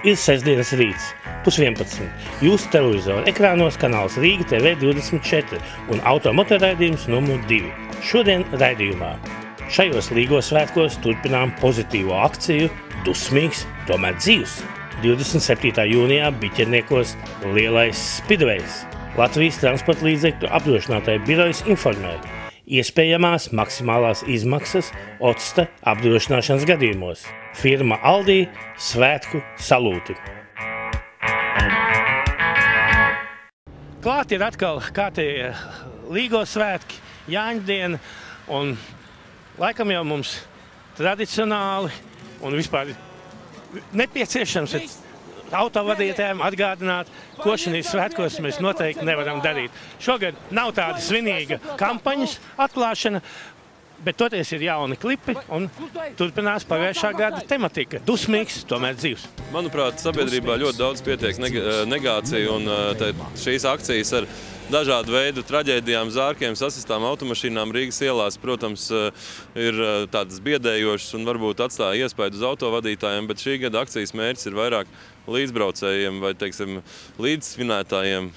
Ir sestdienas rīts, 10:11. Jūsu televizoru ekrānos kanāls Rīga TV 24 un automotoraidījums numur 2. Šodien raidījumā. Šajos Līgo svētkos turpinām pozitīvo akciju Dusmīgs, tomēr dzīvs. 27. jūnijā Biķerniekos lielais spidvejs. Latvijas transporta līdzekļu apdrošinātāju birojas informē. Iespējamās maksimālās izmaksas Otsta apdrošināšanas gadījumos. Firma Aldī svētku salūti. Klāt ir atkal kārtējie Līgo svētki, Jāņdiena, un laikam jau mums tradicionāli un vispār nepieciešams ir autovadītājiem atgādināt, ko šīs svētkos mēs noteikti nevaram darīt. Šogad nav tāda svinīga kampaņas atklāšana, bet toties ir jauni klipi un turpinās pagājušā gada tematika. Dusmīgs, tomēr dzīvs. Manuprāt, sabiedrībā ļoti daudz pietiek negāciju un šīs akcijas ar dažādu veidu traģēdijām, zārkiem, sasistām automašīnām Rīgas ielās, protams, ir tādas biedējošas un varbūt atstāja iespaidu uz autovadītājiem, bet šī gada akcijas mērķis ir vairāk līdzbraucējiem vai, teiksim, līdzsvinētājiem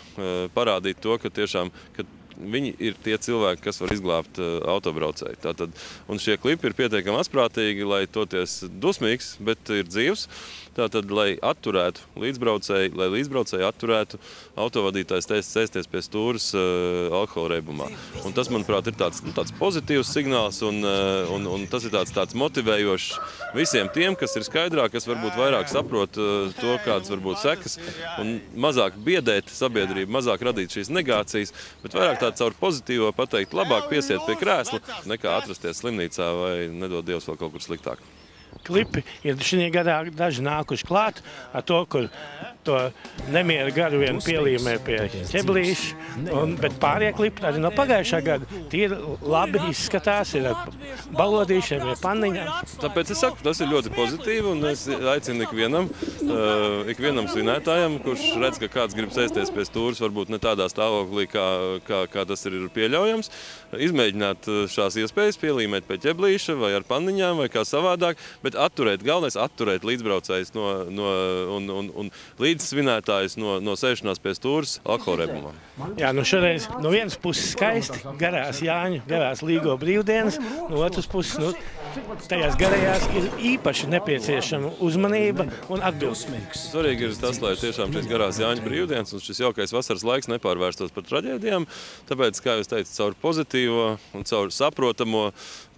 parādīt to, ka tiešām, ka viņi ir tie cilvēki, kas var izglābt autobraucēju. Tātad, un šie klipi ir pietiekami asprātīgi, lai toties dusmīgs, bet ir dzīvs. Tātad, lai atturētu līdzbraucēju, lai līdzbraucēju atturētu autovadītājs sēsties pie stūras alkohola reibumā. Un tas, manuprāt, ir tāds pozitīvs signāls un tas ir tāds motivējošs visiem tiem, kas ir skaidrāk, kas varbūt vairāk saprot to, kādas varbūt sekas, un mazāk biedēt sabiedrību, mazāk radīt šīs negācijas, bet vairāk tā caur pozitīvo pateikt, labāk piesiet pie krēsla, nekā atrasties slimnīcā vai nedod Dievs vēl kaut kur sliktāk. Klipi ir šī gadā daži nākuši klāt ar to, kur to nemieru garu vien pielīmē pie ķeblīša, bet pārējie klipi arī no pagājušā gada tie ir labi izskatās, ir ar balodīšiem, ir panniņām. Tāpēc es saku, tas ir ļoti pozitīvi un es aicinu ikvienam svinētājam, kurš redz, ka kāds grib sēsties pie stūras, varbūt ne tādā stāvoklī, kā tas ir pieļaujams, izmēģināt šās iespējas, pielīmēt pie ķeblīša vai ar panniņām vai kā savādāk, bet galvenais atturēt līdzbraucējus un līdzsvinētājus no sēšanās pie stūras alkohola reibumā. Jā, šoreiz no vienas puses skaisti, garās Jāņu, garās Līgo brīvdienas, no otras puses, tajās garajās ir īpaši nepieciešama uzmanība un atbilstīgs. Svarīgi ir tas, lai tiešām šīs garās Jāņu brīvdienas un šis jaukais vasaras laiks nepārvērstos par traģēdijām, tāpēc, kā jūs teicat, caur pozitīvo un caur saprotamo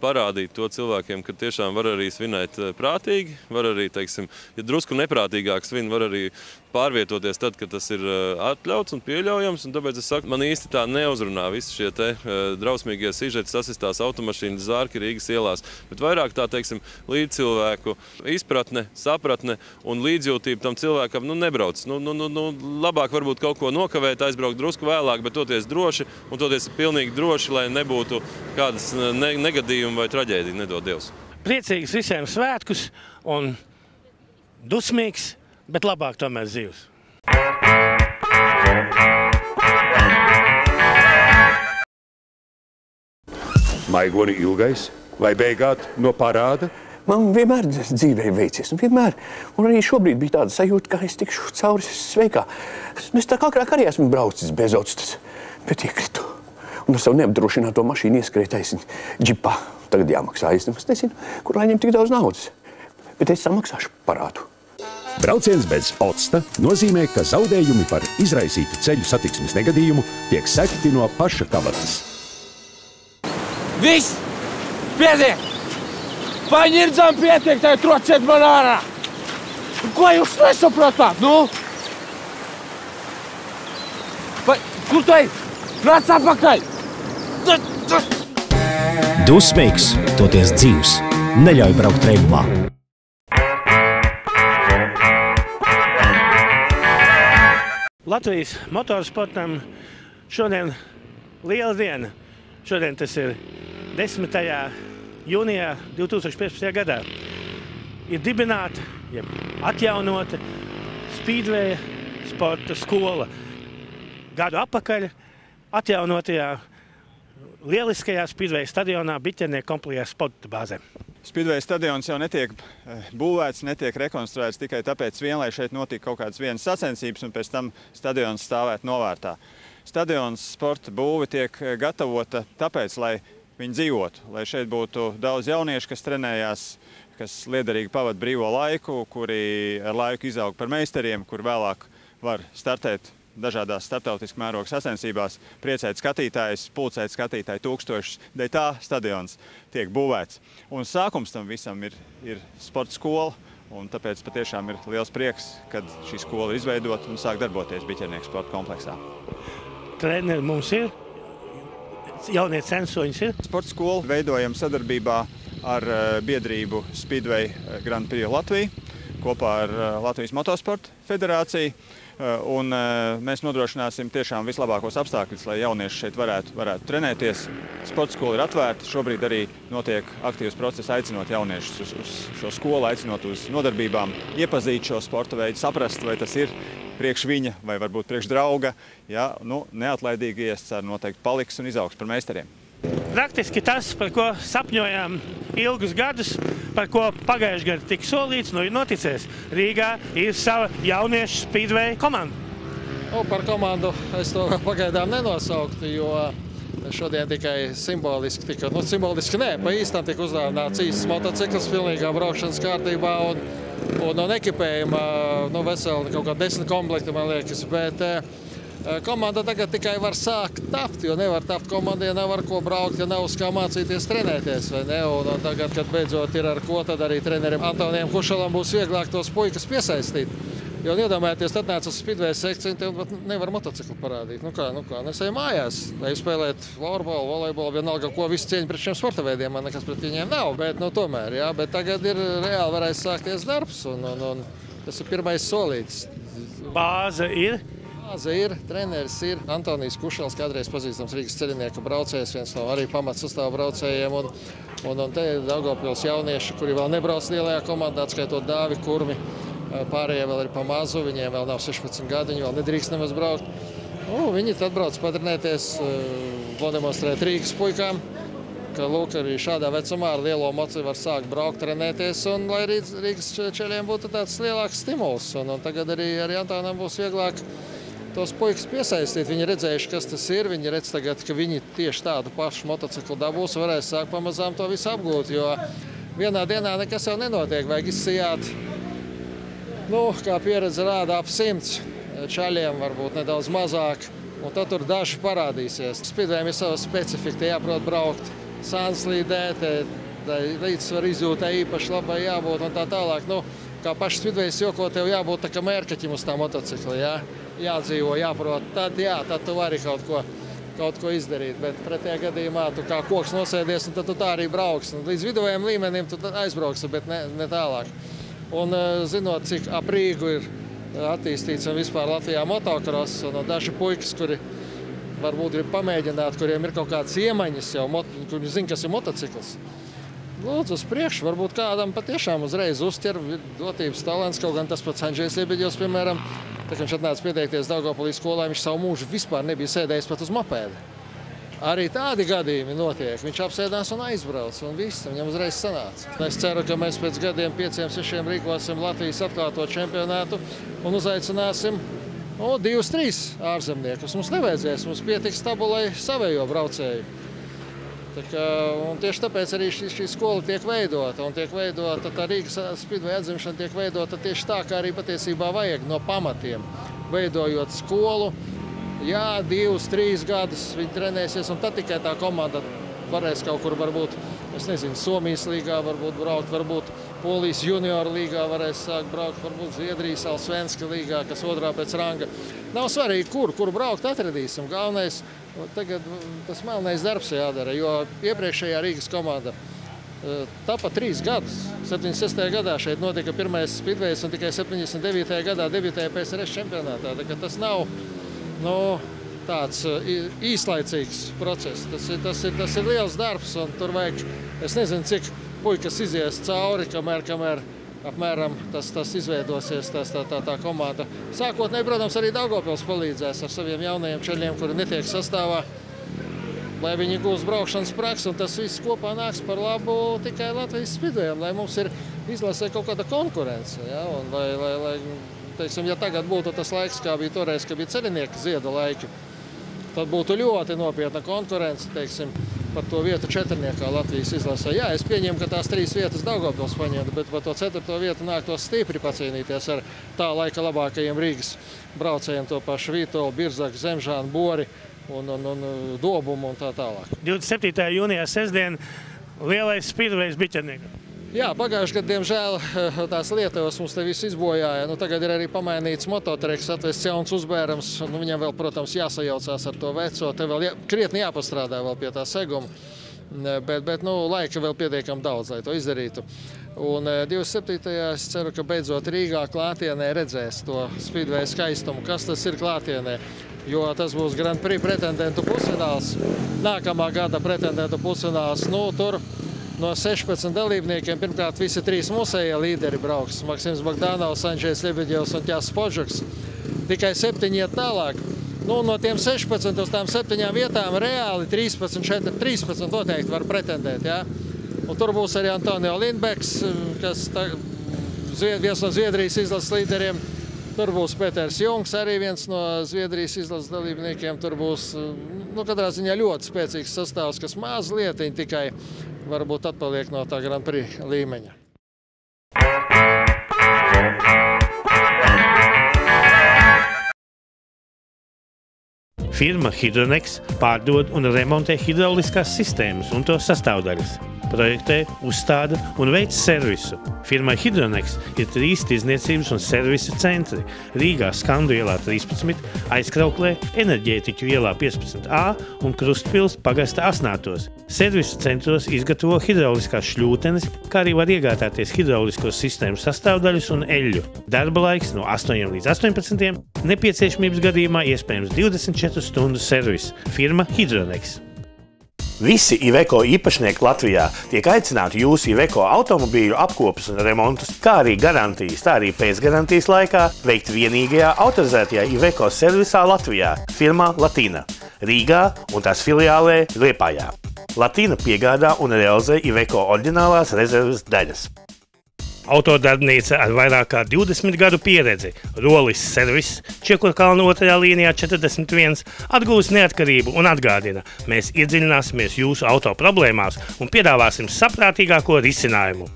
parādīt to cilvēkiem, ka tiešām var arī svinēt prātīgi, var arī, teiksim, ja drusku neprātīgāk svin, var arī pārvietoties tad, kad tas ir atļauts un pieļaujams, un tāpēc es saku, man īsti tā neuzrunā visi šie te drausmīgie sižeti, sasistās automašīnas, zārki Rīgas ielās, bet vairāk tā, teiksim, līdzcilvēku izpratne, sapratne un līdzjūtība tam cilvēkam, nebrauc. Labāk varbūt kaut ko nokavēt, aizbraukt drusku vēlāk, bet toties droši, un toties pilnīgi droši, lai nebūtu kādas negadījumi vai traģēdija, nedod Dievs. Priecīgs visiem svētkus un dusmīgs, bet labāk tomēr dzīvs. Maigoni ilgais vai beigāt no parāda? Man vienmēr dzīvē veicies, vienmēr. Un arī šobrīd bija tāda sajūta, ka es tikšu cauri sveikā. Es tā kā agrāk arī esmu braucis bez Otstas, bet iekritu. Un ar savu neapdrošināto mašīnu ieskrēju taisni džipā. Tagad jāmaksā, es nezinu, kur lai ņem tik daudz naudas. Bet es samaksāšu parādu. Brauciens bez Otsta nozīmē, ka zaudējumi par izraisītu ceļu satiksmes negadījumu tiek sekti no paša kabatas. Viss! Pietiek! Paņirdzām pietiek, tai trociet man ārā! Ko jūs nesaprotāt, Kur tu ej? Nāc atpakaļ! Dusmīgs, toties dzīvs, neļauj braukt reibumā. Latvijas motorsportam šodien liela diena. Šodien tas ir 10. jūnijā 2015. gadā. Ir dibināta, atjaunota Speedway sporta skola. Gadu atpakaļ atjaunotajā lieliskajā Speedway stadionā Biķernieku kompleksa sporta bāzē. Speedway stadions jau netiek būvēts, netiek rekonstruēts tikai tāpēc vien, lai šeit notika kaut kādas vienas sacensības un pēc tam stadions stāvētu novārtā. Stadions sporta būve tiek gatavota tāpēc, lai viņi dzīvotu, lai šeit būtu daudz jauniešu, kas trenējās, kas liederīgi pavada brīvo laiku, kuri ar laiku izaug par meistariem, kur vēlāk var startēt dažādās starptautiskā mēroga sacensībās, priecēt skatītājus, pulcēt skatītāju tūkstošus. Dēļ tā stadions tiek būvēts. Un sākums tam visam ir sporta skola, un tāpēc patiešām ir liels prieks, kad šī skola ir izveidota un sāk darboties Biķernieku sporta kompleksā. Treneri mums ir, jaunie censoņi ir. Sporta skolu veidojam sadarbībā ar biedrību Speedway Grand Prix Latviju, kopā ar Latvijas Motosporta federāciju. Un mēs nodrošināsim tiešām vislabākos apstākļus, lai jaunieši šeit varētu trenēties. Sporta skola ir atvērta. Šobrīd arī notiek aktīvs process, aicinot jauniešus uz šo skolu, aicinot uz nodarbībām, iepazīt šo sporta veidu, saprast, vai tas ir priekš viņa vai varbūt priekš drauga. Ja, neatlaidīgi iescer noteikti paliks un izaugs par meistariem. Praktiski tas, par ko sapņojām ilgus gadus, par ko pagājušajā gadā tika solīts, ir noticies. Rīgā ir sava jauniešu Speedway komanda. Par komandu es to pagaidām nenosauktu, jo šodien tikai simboliski simboliski nē, pa īstam tika uzdāvināts īsts motocikls pilnīgā braukšanas kārtībā un ekipējuma veseli kaut kā 10 komplekti, man liekas, bet komanda tagad tikai var sākt tapt, jo nevar tapt komandai, ja nav ar ko braukt, ja nav uz kā mācīties trenēties, vai ne? Un tagad, kad beidzot ir ar ko, tad arī trenerim Antonijam Kušalam būs vieglāk tos puikas piesaistīt. Jo iedomājieties, tad nāc uz Speedway sekciju, tev nevar motociklu parādīt. Nu kā, es eju mājās, lai spēlēt florbolu, volejbolu, vienalga, ko visu cieņu pret šiem sporta veidiem, man nekas pret viņiem nav, bet tomēr, jā, bet tagad ir reāli varēs sākties darbs, un tas ir pirmais solīts. Bāze ir? Bāze ir, treneris ir. Antonijs Kušals, kādreiz pazīstams Rīgas ceļinieka braucējs, viens no arī pamatsastāvu braucējiem, un te ir Daugavpils jaunieši, kuri vēl nebrauc lielajā komandā, atskaitot Dāvi Kurmi. Pārējie vēl ir pa mazu, viņiem vēl nav 16 gadi, viņi vēl nedrīkst nemaz braukt. Viņi tad brauc patrenēties, nodemonstrēt Rīgas puikām, ka lūk, arī šādā vecumā ar lielo moci var sākt braukt, trenēties, un lai Rīgas ceļiem būtu tāds lielāks stimuls. Un tagad arī Antonam būs vieglāk tos puikas piesaistīt. Viņi redzējuši, kas tas ir, viņi redz tagad, ka viņi tieši tādu pašu motociklu dabūs, varēs sākt pamazām to visu apgūt, jo vienā dienā nekas jau nenotiek, vajag izsijāt. Kā pieredze rāda, ap 100 čaļiem, varbūt nedaudz mazāk, un tad tur daži parādīsies. Speedwayam ir sava specifika, te jāprot braukt sānslīdē, līdzsvaru izjūtē īpaši labai jābūt un tā tālāk. Kā paši Speedways joko, tev jābūt tā kā mērkaķim uz tā motocikla, jā? Jādzīvo, jāprot, tad tu vari kaut ko izdarīt, bet pretējā gadījumā tu kā koks nosēdies, un tad tu tā arī brauks. Līdz viduvējiem līmenim tu aizbrauksi, bet ne tālāk. Un zinot, cik ap Rīgu ir attīstīts un vispār Latvijā motocross, un daži puikas, kuri varbūt grib pamēģināt, kuriem ir kaut kādas iemaņas jau, kuri zina, kas ir motocikls. Lūdzu, uz priekšu, varbūt kādam patiešām uzreiz uzķer dotības talants, kaut gan tas pats Andžejs Liebeģevs, piemēram, tā kā viņš atnāca pieteikties Daugavpilī skolā, viņš savu mūžu vispār nebija sēdējis pat uz mopēda. Arī tādi gadījumi notiek. Viņš apsēdās un aizbrauc, un viss viņam uzreiz sanāca. Es ceru, ka mēs pēc gadiem 5-6 rīkosim Latvijas atklāto čempionātu un uzaicināsim 2-3 ārzemniekus. Mums nevajadzēs, mums pietiks tabulai savējo braucēju. Tieši tāpēc arī šī skola tiek veidota, un tiek veidota tā Rīgas Speedway atzimšana tiek veidota tieši tā, kā arī patiesībā vajag no pamatiem, veidojot skolu. Jā, 2-3 gadus viņi trenēsies, un tad tikai tā komanda varēs kaut kur varbūt, es nezinu, Somijas līgā varbūt braukt, varbūt Polijas junioru līgā varēs sākt braukt, varbūt Zviedrijas Alsvenska līgā, kas otrā pēc ranga. Nav svarīgi, kur braukt atradīsim. Galvenais, tagad tas melnais darbs jādara, jo iepriekšējā Rīgas komanda tapa 3 gadus. 76. gadā šeit notika pirmais Speedways, un tikai 79. gadā debitēja PSRS čempionātā. Tas nav tāds īslaicīgs process. Tas ir liels darbs, un tur vajag, es nezinu, cik puikas izies cauri, kamēr apmēram tas izveidosies, tā komanda. Sākotnēji, protams, arī Daugavpils palīdzēs ar saviem jaunajiem čaļiem, kuri netiek sastāvā. lai viņi gūst braukšanas praksi, un tas viss kopā nāks par labu tikai Latvijas spidvejam, lai mums ir izlasē kaut kāda konkurence. Ja? Un lai, teiksim, ja tagad būtu tas laiks, kā bija toreiz, ka bija ceļinieki zieda laiki, tad būtu ļoti nopietna konkurence, teiksim, par to vietu četrniekā Latvijas izlasē. Jā, es pieņemu, ka tās 3 vietas Daugavpils paņemtu, bet par to 4. vietu nāktos stipri pacīnīties ar tā laika labākajiem Rīgas braucējiem, to pašu Vītolu, Birzaku, Zemžānu, Bori un Dobumu un tā tālāk. 27. jūnijā sestdien lielais spidvejs Biķerniekā. Jā, pagājuši gadu, diemžēl, tās Lietuvas mums te viss izbojāja. Tagad ir arī pamainīts mototreks, atvests jauns uzbērams. Viņam vēl, protams, jāsajaucās ar to veco. Te vēl krietni jāpastrādā vēl pie tā seguma. Bet laika vēl pietiekam daudz, lai to izdarītu. Un 27. es ceru, ka beidzot Rīgā klātienē redzēs to spidveja skaistumu, kas tas ir klātienē. Jo tas būs Grand Prix pretendentu pusfināls. Nākamā gada pretendentu pusfināls. Tur no 16 dalībniekiem pirmkārt visi 3 mūsējie līderi brauks. Maksims Bogdanovs, Andžejs Ļebeģevs un Ķās Podžuks. Tikai 7 iet tālāk. No tiem 16 uz tām 7 vietām reāli 13 noteikti var pretendēt. Ja? Un tur būs arī Antonio Lindbeks, kas viens no Zviedrijas izlases līderiem. Tur būs Peters Jungs, arī viens no Zviedrijas izlases dalībniekiem. Tur būs, katrā ziņā ļoti spēcīgs sastāvs, kas mazlietiņ tikai varbūt atpaliek no tā Grand Prix līmeņa. Firma Hydronex pārdod un remontē hidrauliskās sistēmas un to sastāvdaļas. Projektē, uzstāda un veic servisu. Firmai Hydronex ir 3 tirdzniecības un servisa centri – Rīgā Skandu ielā 13, Aizkrauklē, Enerģētiķu ielā 15A un Krustpils pagasta Asnātos. Servisa centros izgatavo hidrauliskās šļūtenes, kā arī var iegādāties hidrauliskos sistēmu sastāvdaļas un eļļu. Darba laiks no 8 līdz 18, nepieciešamības gadījumā iespējams 24 stundu servis. Firma Hydronex. Visi Iveco īpašnieki Latvijā tiek aicināti jūsu Iveco automobīļu apkopes un remontus, kā arī garantijas, tā arī pēcgarantijas laikā veikt vienīgajā autorizētajā Iveco servisā Latvijā – firmā Latīna, Rīgā un tās filiālē Liepājā. Latīna piegādā un realizē Iveco oriģinālās rezerves daļas. Autodarbnīca ar vairāk kā 20 gadu pieredzi, Rolis servis, Čiekurkalna 2. līnijā 41, atgūs neatkarību un atgādina, mēs iedziļināsimies jūsu auto problēmās un piedāvāsim saprātīgāko risinājumu.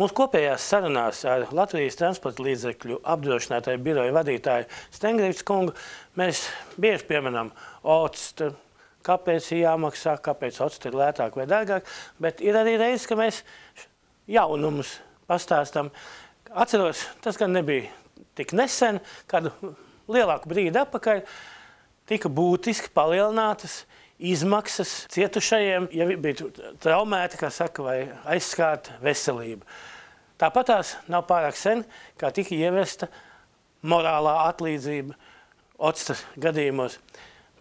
Mūsu kopējās sarunās ar Latvijas transporta līdzekļu apdrošinātāju biroja vadītāju Stengrīvs kungu mēs bieži pieminam octu, kāpēc ir jāmaksā, kāpēc octa ir lētāk vai dārgāk, bet ir arī reizes, ka mēs jaunumus pastāstam. Atceros, tas gan nebija tik nesen, kādu lielāku brīdi atpakaļ tika būtiski palielinātas izmaksas cietušajiem, ja bija traumēti, kā saka, vai aizskārta veselība. Tāpatās nav pārāk sen, kā tika ievesta morālā atlīdzība octas gadījumos.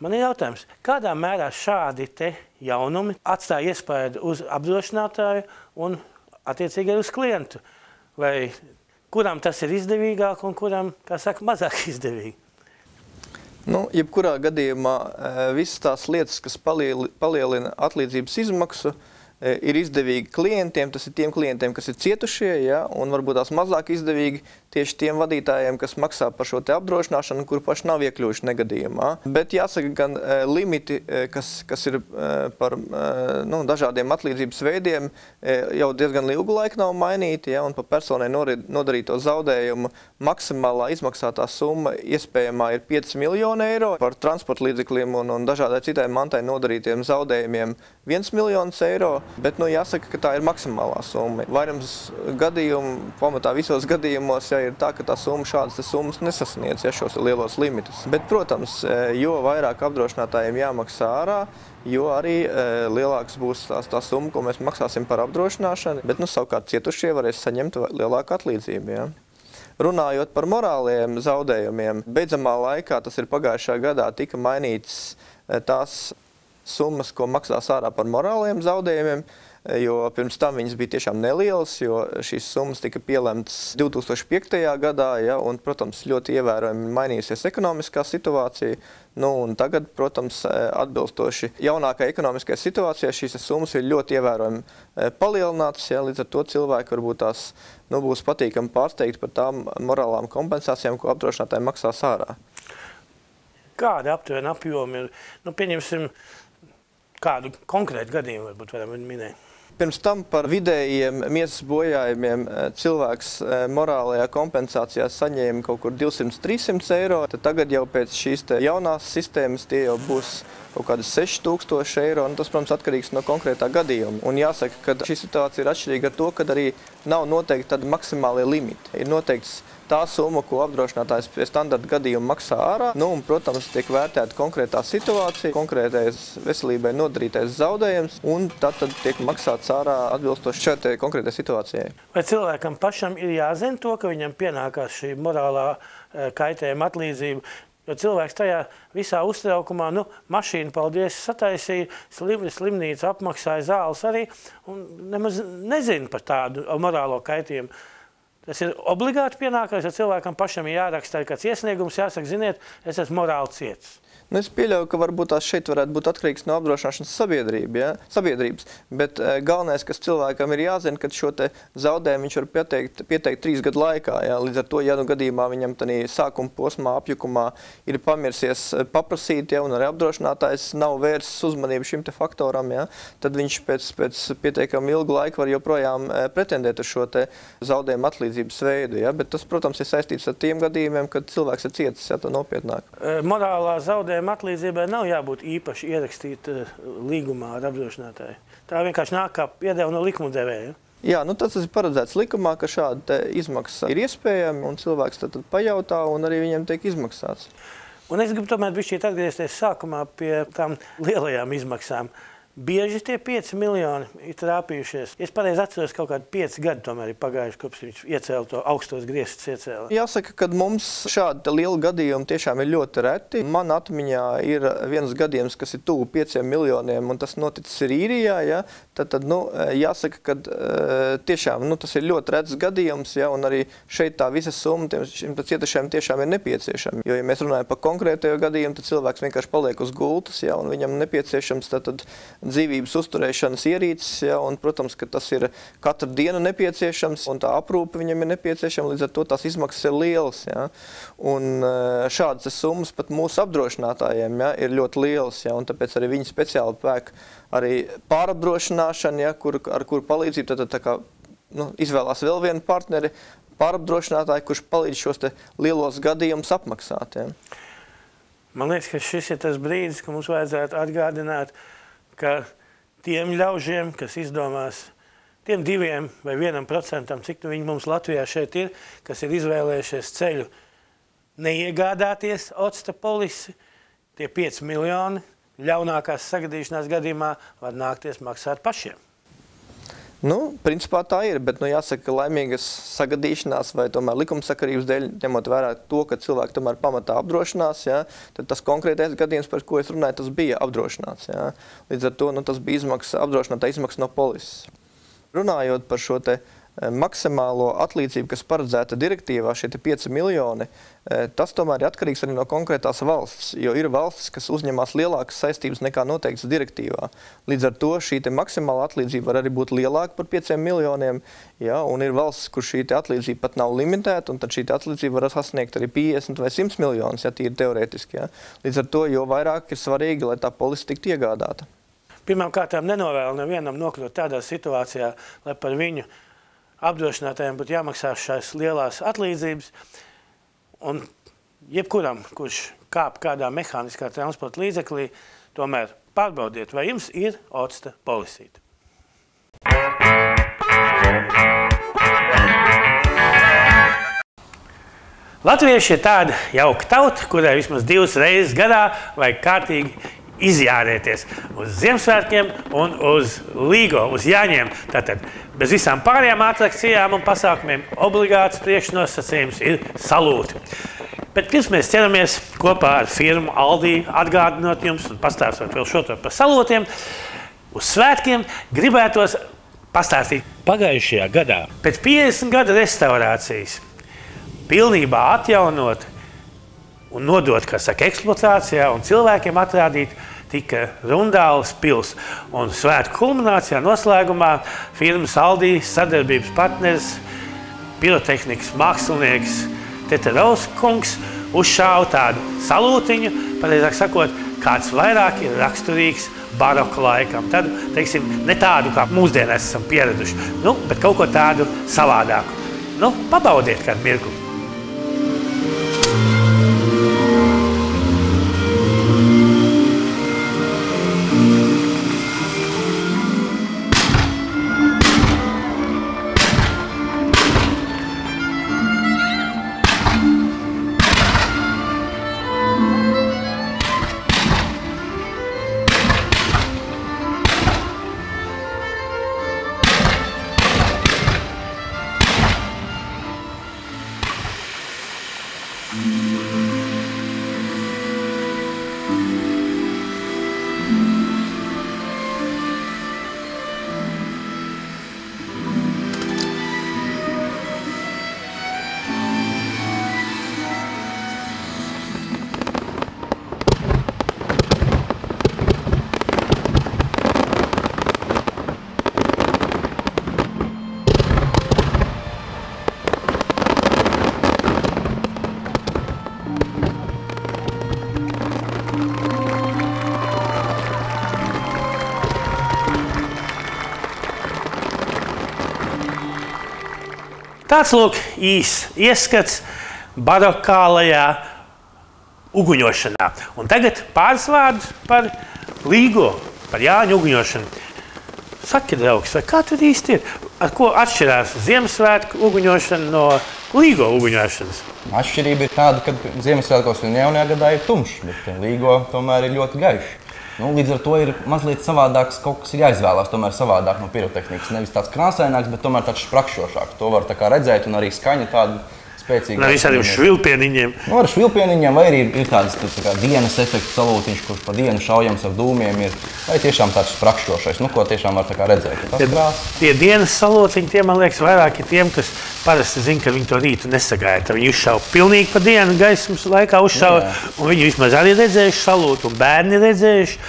Man ir jautājums, kādā mērā šādi te jaunumi atstāja iespēju uz apdrošinātāju un attiecīgi arī uz klientu? Vai kuram tas ir izdevīgāk un kuram, kā saka, mazāk izdevīgi? Jebkurā gadījumā visas tās lietas, kas palielina atlīdzības izmaksu, ir izdevīgi klientiem, tas ir tiem klientiem, kas ir cietušie, ja, un varbūt tās mazāk izdevīgi tieši tiem vadītājiem, kas maksā par šo te apdrošināšanu, kur paši nav iekļuvuši negadījumā. Bet jāsaka, gan limiti, kas ir par dažādiem atlīdzības veidiem, jau diezgan ilgu laiku nav mainīti, ja, un par personai nodarīto zaudējumu maksimālā izmaksātā summa iespējamā ir 5 miljoni eiro, par transporta līdzekļiem un dažādai citai mantai nodarītiem zaudējumiem 1 miljonus eiro, bet jāsaka, ka tā ir maksimālā summa. Vairums gadījumu, pamatā visos gadījumos, ja, ir tā, ka tā summa šādas summas nesasniedz, ja, šos lielos limitus. Bet, protams, jo vairāk apdrošinātājiem jāmaksā ārā, jo arī lielāks būs tā summa, ko mēs maksāsim par apdrošināšanu, bet savukārt cietušie varēs saņemt lielāku atlīdzību. Ja. Runājot par morāliem zaudējumiem, beidzamā laikā, tas ir pagājušā gadā, tika mainīts tās summas, ko maksās ārā par morāliem zaudējumiem, jo pirms tam viņas bija tiešām nelielas, jo šīs summas tika pielemtas 2005. Gadā, ja, un, protams, ļoti ievērojami mainījusies ekonomiskā situācija. Nu, un tagad, protams, atbilstoši jaunākai ekonomiskajai situācijai, šīs summas ir ļoti ievērojami palielinātas, ja, līdz ar to cilvēki varbūt tās būs patīkami pārsteigti par tām morālām kompensācijām, ko apdrošinātāji maksās ārā. Kādi aptuveni apjomi ir? Nu, pieņemsim, kādu konkrētu gadījumu varbūt varam minēt? Pirms tam par vidējiem miesas bojājumiem cilvēks morālajā kompensācijā saņēma kaut kur 200–300 eiro. Tad tagad jau pēc šīs jaunās sistēmas tie jau būs kaut kādi 6000 eiro. Un tas, protams, atkarīgs no konkrētā gadījuma. Un jāsaka, ka šī situācija ir atšķirīga ar to, ka arī nav noteikti tādi maksimālie limiti. Ir noteikts tā summa, ko apdrošinātājs pie standarta gadījuma maksā ārā. Nu, un, protams, tiek vērtēta konkrētā situācija, konkrētais veselībai nodarītais zaudējums, un tad tiek maksāts ārā atbilstoši šai konkrētai situācijai. Vai cilvēkam pašam ir jāzina to, ka viņam pienākās šī morālā kaitējuma atlīdzība? Jo cilvēks tajā visā uztraukumā, nu, mašīna, paldies, sataisīja, slimnīca apmaksāja zāles arī, un nemaz nezina par tādu morālo kaitījumu. Tas ir obligāti pienākums, ja cilvēkam pašam ir jāraksta kāds iesniegums, jāsaka, ziniet, es esmu morāli ciets. Nu, es pieļauju, ka varbūt tās šeit varētu būt atkarīgs no apdrošināšanas sabiedrības, bet galvenais, kas cilvēkam ir jāzina, ka šo te zaudējumu viņš var pieteikt 3 gadu laikā. Ja? Līdz ar to, ja nu gadījumā viņam tādā sākuma posmā, apjukumā ir pamirsies paprasīt, ja, un arī apdrošinātājs nav vērsis uzmanību šim te faktoram, ja, tad viņš pēc pietiekami ilgu laiku var joprojām pretendēt uz šo te zaudējumu atlīdzības veidu. Ja? Bet tas, protams, ir saistīts ar tiem gadījumiem, kad cilvēks ir cietis, ja, tā nopietnāk. Morālā zaudējuma atlīdzībai nav jābūt īpaši ierakstīta līgumā ar apdrošinātāju. Tā vienkārši nāk kā iedeva no likumdevēja. Jā, nu tas ir paredzēts likumā, ka šāda izmaksa ir iespējama, un cilvēks tad pajautā, un arī viņam tiek izmaksāts. Un es gribu tomēr bišķīt atgriezties sākumā pie tām lielajām izmaksām. Bieži tie 5 miljoni ir trāpījušies. Es pareizi atceros, kaut kādi 5 gadi tomēr ir pagājuši, kopš viņš iecēla to augstos griestus iecēla. Jāsaka, ka mums šādi lieli gadījumi tiešām ir ļoti reti. Man atmiņā ir viens gadījums, kas ir tuvu 5 miljoniem, un tas noticis ir Īrijā. Ja? Tad jāsaka, ka tiešām tas ir ļoti rets gadījums, ja? Un arī šeit tā visa summa šim cietušajam tiešām ir nepieciešama. Jo, ja mēs runājam par konkrētajo gadījumu, tad cilvēks vienkārši paliek uz gultas, ja? Un viņam nepieciešams tad dzīvības uzturēšanas ierīces, ja, un, protams, ka tas ir katru dienu nepieciešams, un tā aprūpe viņam ir nepieciešama, līdz ar to tās izmaksas ir lielas. Ja. Un šādas summas pat mūsu apdrošinātājiem, ja, ir ļoti lielas, ja, un tāpēc arī viņi speciāli pērk arī pārapdrošināšanu, ja, ar kuru palīdzību tad tā kā, izvēlās vēl vienu partneri, pārapdrošinātāju, kurš palīdz šos te lielos gadījumus apmaksāt. Ja. Man liekas, ka šis ir tas brīdis, ka mums vajadzētu atgādināt, ka tiem ļaužiem, kas izdomās, tiem 2 vai 1%, cik viņi mums Latvijā šeit ir, kas ir izvēlējušies ceļu neiegādāties octa polisi, tie 5 miljoni ļaunākās sagadīšanās gadījumā var nākties maksāt pašiem. Nu, principā tā ir, bet jāsaka, ka laimīgas sagadīšanās vai tomēr likumsakarības dēļ, ņemot vērā to, ka cilvēki tomēr pamatā apdrošinās, ja, tad tas konkrētais gadījums, par ko es runāju, tas bija apdrošināts. Ja. Līdz ar to tas bija apdrošinātā izmaksa no polises. Runājot par šo te maksimālo atlīdzību, kas paredzēta direktīvā, šie 5 miljoni, tas tomēr ir atkarīgs arī no konkrētās valsts, jo ir valstis, kas uzņemās lielākas saistības nekā noteikts direktīvā. Līdz ar to šī maksimāla atlīdzība var arī būt lielāka par 5 miljoniem, ja, un ir valstis, kur šī atlīdzība pat nav limitēta, un tad šī atlīdzība var sasniegt arī 50 vai 100 miljonus, ja tīri teorētiski. Ja. Līdz ar to, jo vairāk ir svarīgi, lai tā polise tiktu iegādāta. Pirmkārt, nenovēlu nevienam nokļūt tādā situācijā, lai par viņu apdrošinātājiem būtu jāmaksā šās lielās atlīdzības, un jebkuram, kurš kāp kādā mehāniskā transporta līdzeklī, tomēr pārbaudiet, vai jums ir octa polisīte. Latvieši ir tāda jauka tauta, kurai vismaz 2 reizes gadā vajag kārtīgi izjārēties uz Ziemassvētkiem un uz Līgo, uz Jāņiem. Tātad bez visām pārējām atrakcijām un pasākumiem obligāts priekšnosacījums ir salūti. Bet pirms mēs ķeramies kopā ar firmu Aldi atgādinot jums un pastāstot vēl šo to par salūtiem, uz svētkiem gribētos pastāstīt. Pagājušajā gadā, pēc 50 gada restaurācijas, pilnībā atjaunot un nodot, kā saka, eksploatācijā un cilvēkiem atrādīt, tika Rundāles pils. Un svētku kulminācijā noslēgumā firmas Aldi sadarbības partneris, pirotehnikas mākslinieks Teterovs kungs uzšāva tādu salūtiņu, pareizāk sakot, kāds vairāk ir raksturīgs baroka laikam. Tad, teiksim, ne tādu, kā mūsdienās esam pieraduši, bet kaut ko tādu savādāku. Pabaudiet kādu mirkli. Tāds, lūk, īss ieskats barokālajā uguņošanā. Un tagad pāris vārdus par līgo, par Jāņu uguņošanu. Saki, draugs, vai kā tad īsti ir? Ar ko atšķirās Ziemassvētku uguņošana no līgo uguņošanas? Atšķirība ir tāda, ka Ziemassvētkos un jaunajā gadā ir tumšs, bet līgo tomēr ir ļoti gaišs. Līdz ar to ir mazliet savādāks, kaut kas ir jāizvēlās tomēr savādāk no pirotehnikas. Nevis tāds krāsaināks, bet tomēr tāds sprakšošāks. To var tā kā redzēt, un arī skaņa tāda spēcīga. Ar visādiem švilpieniņiem. Ar švilpieniņiem, vai arī ir tādas tā kā dienas efekta salūtiņš, kurš pa dienu šaujams ar dūmiem ir, vai tiešām tāds sprakšošais, ko tiešām var tā kā redzēt. Tie dienas salūtiņi, tie, man liekas, vairāk ir tiem, kas parasti zina, ka viņi to rītu nesagaida. Viņi uzšauja pilnīgi pa dienu gaismas laikā uzšauja, un viņi vismaz arī redzējuši salūtu, un bērni redzējuši.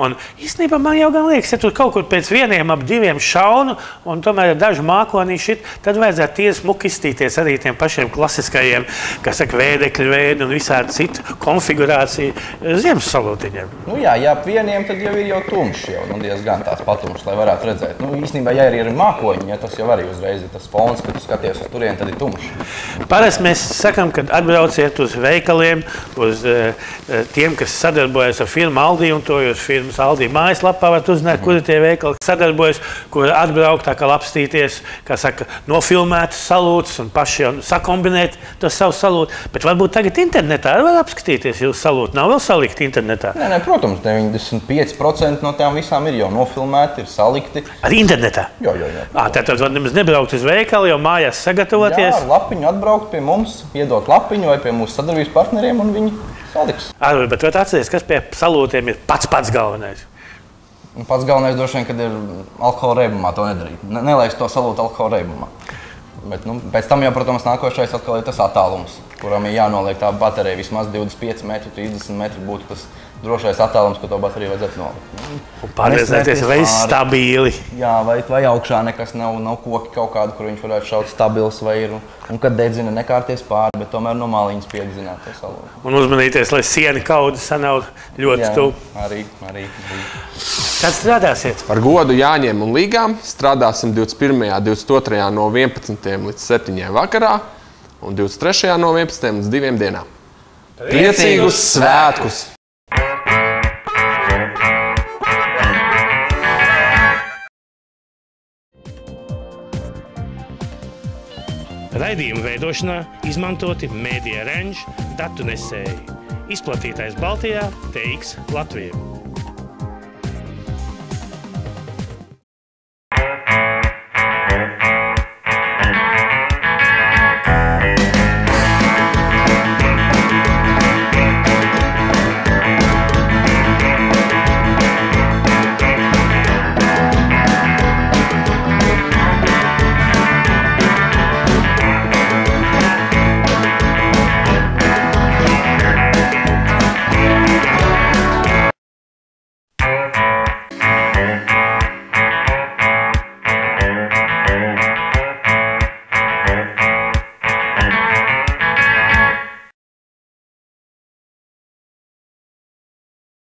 Un īstenībā man jau gan liekas, ja tur kaut kur pēc 1 ap 2 šaunu, un tomēr ir daži mākonīši, tad vajadzētu tie smuki izstīties arī tiem pašiem klasiskajiem, kas saka, vēdekļu veidi un visādi citu konfigurāciju ziemas salūtiņiem. Jā, ap 1 tad jau ir tumšs, diezgan tāds patumšs, lai varētu redzēt. Īstenībā, ja arī ir mākoņi, tas jau arī uzreiz ir tas fons, kad tu skaties uz turien, tad ir tumšs. Parasti mēs sakam, kad atbrauciet uz veikaliem, uz tiem, kas sadarbojas ar firmu Aldi, un to jūs firmas Aldi mājaslapā varat uzzināt, kuri tie veikali sadarbojas, kur atbraukt, tā kā apstīties, kā saka, nofilmētas salūtas un paši jau sakombinēt to savu salūtu. Bet varbūt tagad internetā arī var apskatīties jūsu salūtu. Nav vēl salikti internetā? Nē, protams, 95% no tām visām ir jau nofilmēti, ir salikti. Arī internetā? Jā. Tātad var nemaz nebraukt uz veikalu, jau mājās sagatavoties? Jā, ar lapiņu atbraukt pie mums, iedot lapiņu vai pie mūsu sadarbības partneriem, un viņi saliks. Bet vai atceries, kas pie salūtiem ir pats galvenais? Pats galvenais droši vien, kad ir alkohola reibumā to nedarīt. Nelaist to salūtu alkohola reibumā. Bet pēc tam jau, protams, nākošais atkal ir tas attālums, kuram ir jānoliek tā baterija vismaz 25 metri, 30 metri būtu tas drošais attālums, ko to bateriju vajadzētu nolikt. Un pārliecināties, vai stabili. Jā, vai augšā nekas nav koki kaut kādu, kur viņš varētu šaut stabils, vai ir, un kad dedzina nekārties pāri, bet tomēr no maliņas piedzināt to salūtu. Un uzmanīties, lai siena kauda sanāv ļoti tuvu. Arī. Kad strādāsiet? Par godu Jāņiem un Līgām strādāsim 21. 22. no 11. līdz 7. vakarā un 23. no 11. līdz 2 dienām. Priecīgus svētkus! Raidījuma veidošanā izmantoti Media Range datu nesēji. Izplatītājs Baltijā TX Latvija.